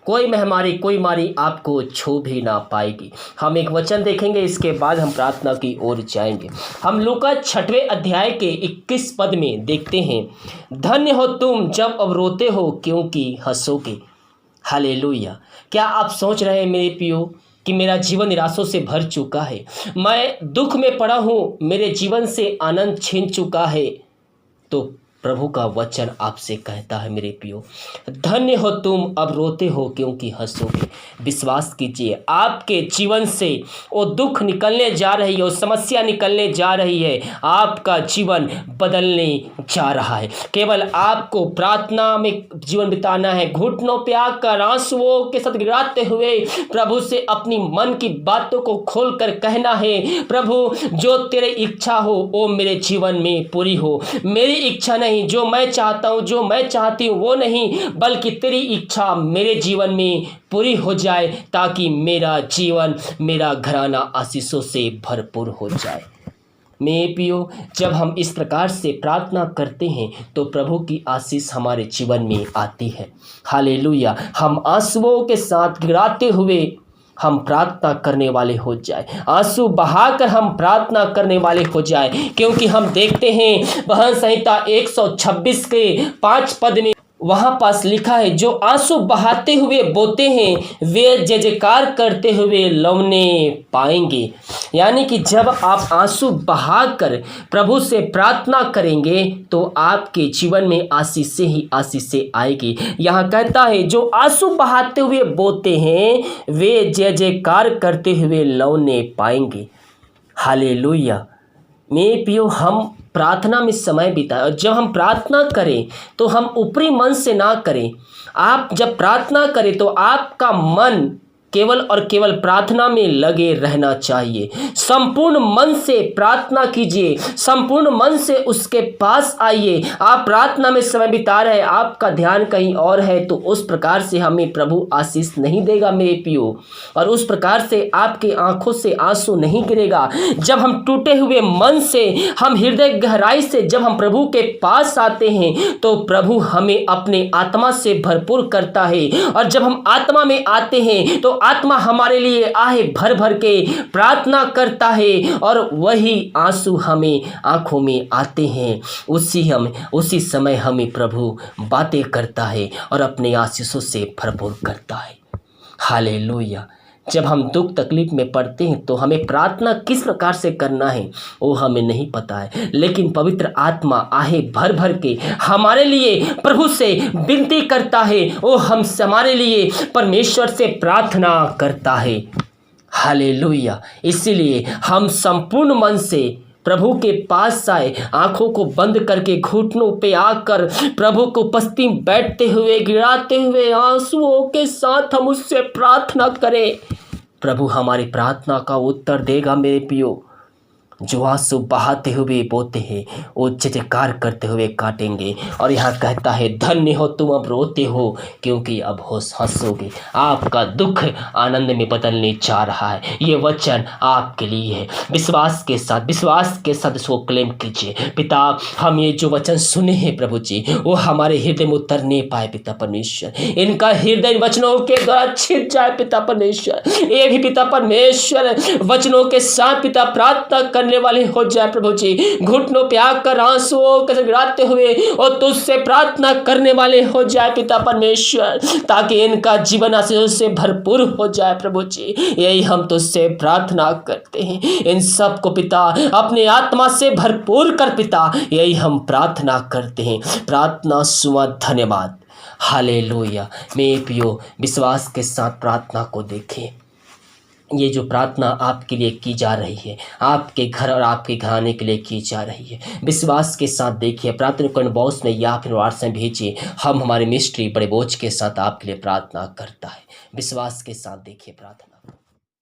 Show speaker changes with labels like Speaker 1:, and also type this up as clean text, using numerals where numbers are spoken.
Speaker 1: कोई महामारी कोई मारी आपको छू भी ना पाएगी। हम एक वचन देखेंगे, इसके बाद हम प्रार्थना की ओर जाएंगे। हम लूका 6वें अध्याय के 21 पद में देखते हैं, धन्य हो तुम जब अब रोते हो क्योंकि हंसोगे। हालेलुया। क्या आप सोच रहे हैं मेरे प्रियो कि मेरा जीवन निराशों से भर चुका है, मैं दुख में पड़ा हूँ, मेरे जीवन से आनंद छीन चुका है? तो प्रभु का वचन आपसे कहता है मेरे प्रियो, धन्य हो तुम अब रोते हो क्योंकि हंसोगे। विश्वास कीजिए, आपके जीवन से वो दुख निकलने जा रही है, वो समस्या निकलने जा रही है, आपका जीवन बदलने जा रहा है। केवल आपको प्रार्थना में जीवन बिताना है, घुटनों पे आकर आंसुओं के साथ गिराते हुए प्रभु से अपनी मन की बातों को खोल कर कहना है, प्रभु जो तेरी इच्छा हो वो मेरे जीवन में पूरी हो। मेरी इच्छा नहीं, जो मैं चाहता हूं, जो मैं चाहती हूं वो नहीं, बल्कि तेरी इच्छा मेरे जीवन में पूरी हो जाए, ताकि मेरा जीवन, मेरा घराना आशीषों से भरपूर हो जाए। मेरे प्रियो, जब हम इस प्रकार से प्रार्थना करते हैं तो प्रभु की आशीष हमारे जीवन में आती है। हालेलुया। हम आंसुओं के साथ गिराते हुए हम प्रार्थना करने वाले हो जाए, आंसू बहाकर हम प्रार्थना करने वाले हो जाए, क्योंकि हम देखते हैं भजन संहिता 126 के 5 पद में वहाँ पास लिखा है, जो आंसू बहाते हुए बोते हैं वे जय जयकार करते हुए लौने पाएंगे। यानी कि जब आप आंसू बहाकर प्रभु से प्रार्थना करेंगे तो आपके जीवन में आशीषें ही आशीषें आएगी। यहाँ कहता है, जो आंसू बहाते हुए बोते हैं वे जय जयकार करते हुए लौने पाएंगे। हालेलुया। मेरे प्रियो, हम प्रार्थना में समय बिताएं, और जब हम प्रार्थना करें तो हम ऊपरी मन से ना करें। आप जब प्रार्थना करें तो आपका मन केवल और केवल प्रार्थना में लगे रहना चाहिए। संपूर्ण मन से प्रार्थना कीजिए, संपूर्ण मन से उसके पास आइए। आप प्रार्थना में समय बिता रहे हैं, आपका ध्यान कहीं और है, तो उस प्रकार से हमें प्रभु आशीष नहीं देगा मेरे प्रियो, और उस प्रकार से आपके आंखों से आंसू नहीं गिरेगा। जब हम टूटे हुए मन से, हम हृदय गहराई से जब हम प्रभु के पास आते हैं तो प्रभु हमें अपने आत्मा से भरपूर करता है, और जब हम आत्मा में आते हैं तो आत्मा हमारे लिए आहे भर भर के प्रार्थना करता है, और वही आंसू हमें आंखों में आते हैं। उसी समय हमें प्रभु बातें करता है और अपने आशीषों से भरपूर करता है। हालेलुया। जब हम दुख तकलीफ में पड़ते हैं तो हमें प्रार्थना किस प्रकार से करना है वो हमें नहीं पता है, लेकिन पवित्र आत्मा आहे भर भर के हमारे लिए प्रभु से विनती करता है, वो हमारे लिए परमेश्वर से प्रार्थना करता है। हालेलुया। इसीलिए हम संपूर्ण मन से प्रभु के पास आए, आंखों को बंद करके घुटनों पे आकर प्रभु को उपस्थिति में बैठते हुए, गिराते हुए आंसुओं के साथ हम उससे प्रार्थना करें। प्रभु हमारी प्रार्थना का उत्तर देगा मेरे प्रियो। जो आंसू बहाते हुए बोते हैं वो जयकार करते हुए काटेंगे। और यहाँ कहता है, धन्य हो तुम अब रोते हो क्योंकि अब हंसोगे। आपका दुख आनंद में बदलने जा रहा है। ये वचन आपके लिए है। विश्वास के साथ इसको क्लेम कीजिए। पिता, हम ये जो वचन सुने हैं प्रभु जी, वो हमारे हृदय में उतरने पाए पिता परमेश्वर। इनका हृदय वचनों के द्वारा छिप जाए पिता परमेश्वर। ये भी पिता परमेश्वर वचनों के साथ पिता प्रार्थना करने वाले हो जाए प्रभु जी। घुटनों पे आकर आंसुओं के गिराते हुए और तुझसे प्रार्थना करने वाले हो जाए पिता परमेश्वर, ताकि इनका जीवन आशीषों से भरपूर हो जाए प्रभु जी। यही हम तुझसे प्रार्थना करते हैं। इन सब को पिता अपने आत्मा से भरपूर कर पिता, यही हम प्रार्थना करते हैं। प्रार्थना सुना, धन्यवाद। हालेलुया। मेरे प्रियो, विश्वास के साथ प्रार्थना को देखें। ये जो प्रार्थना आपके लिए की जा रही है, आपके घर और आपके घराने के लिए की जा रही है, विश्वास के साथ देखिए। प्रार्थना को बॉक्स में या फिर व्हाट्सएप में भेजिए। हम हमारे मिस्ट्री बड़े बोझ के साथ आपके लिए प्रार्थना करता है। विश्वास के साथ देखिए प्रार्थना।